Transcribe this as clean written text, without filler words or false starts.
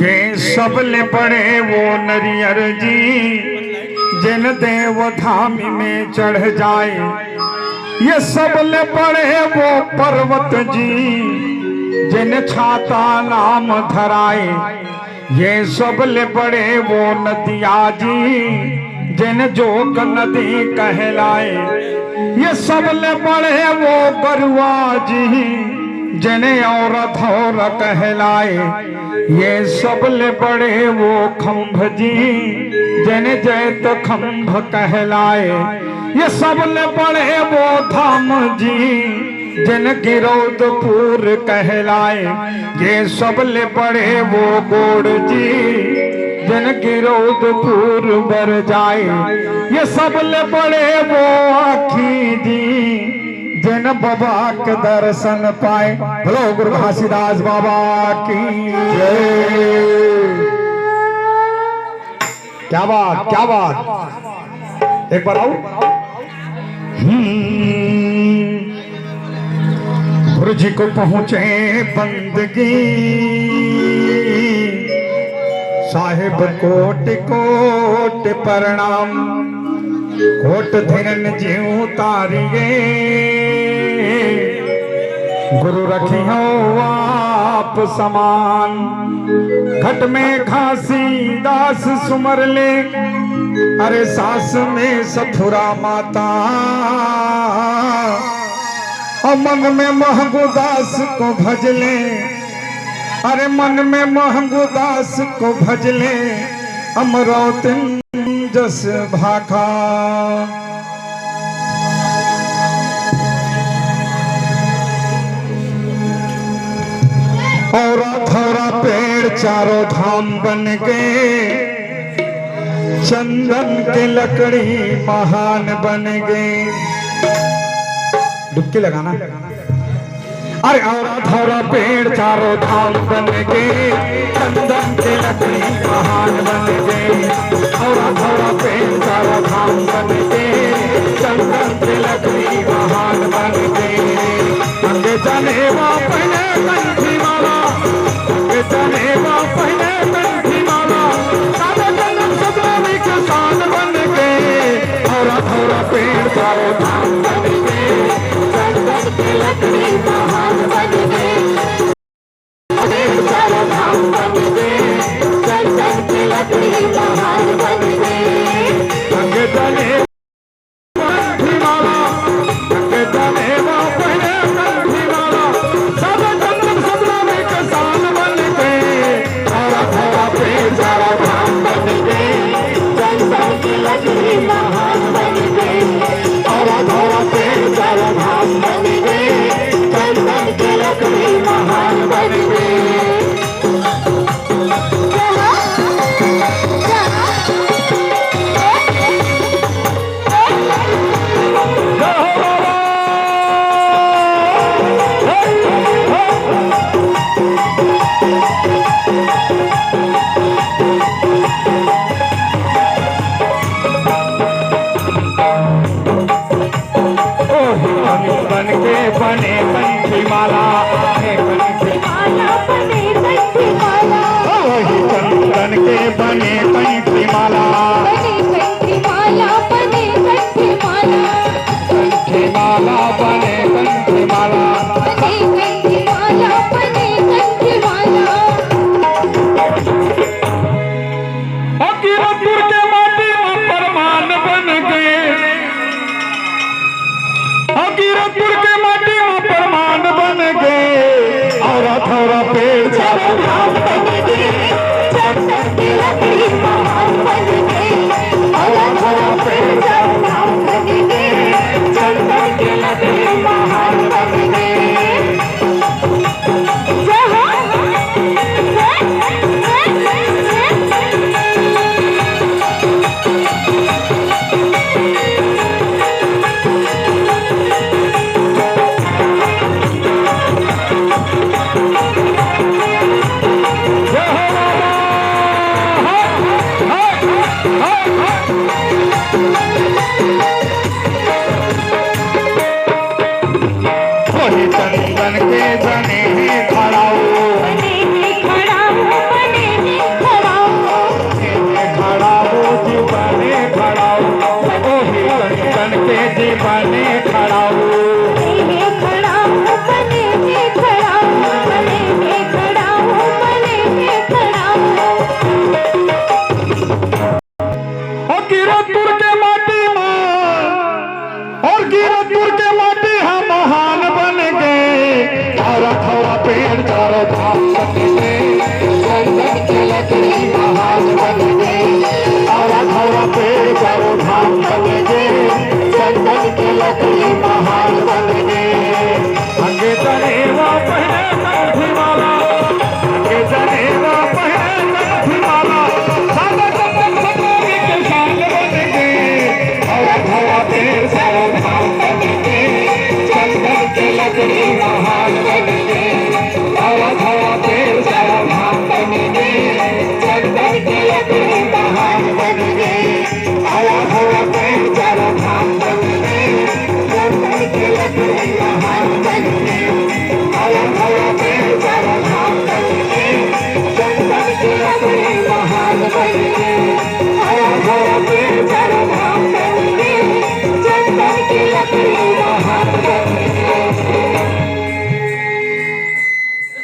ये सबले पड़े वो नरियर जी जिन देव धाम में चढ़ जाए। ये सबले पड़े वो पर्वत जी जिन छाता नाम धराए। ये सबले पड़े वो नदिया जी जिन जोग नदी कहलाए। ये सबले पड़े वो गरुआ जी जिने औरत और कहलाए। ये सबले बड़े वो खंभ जी जिने जैत खंभ कहलाए। ये सबले बड़े वो धाम जी जिन गिरौदपुर कहलाए। ये सबले बड़े वो गोड़ जी जिन गिरौदपुर बर जाए। ये सबले बड़े वो आखी जी जिन बाबा के दर्शन पाए। बोलो गुरु घासीदास बाबा की जय। क्या बात क्या बात, एक बार आओ। गुरु जी को पहुंचे बंदगी साहिब कोट कोट प्रणाम। कोट धीरन जीव तारिए गुरु रखियो आप समान। घट में घासी दास सुमर ले अरे सास में सथुरा माता। और मन में महंगू दास को भजले अरे मन में महंगू दास को भजले अमरौतिन जस भाखा। और थोड़ा पेड़ चारों धाम बन गए। चंदन के लकड़ी महान बन गए। डुबकी लगाना। अरे और थोड़ा पेड़ चारों धाम बन गए। चंदन के लकड़ी महान बन गए। और थोड़ा पेड़ चारों धाम बन गए। चंदन के लकड़ी महान बन गए। अंगे जने वापने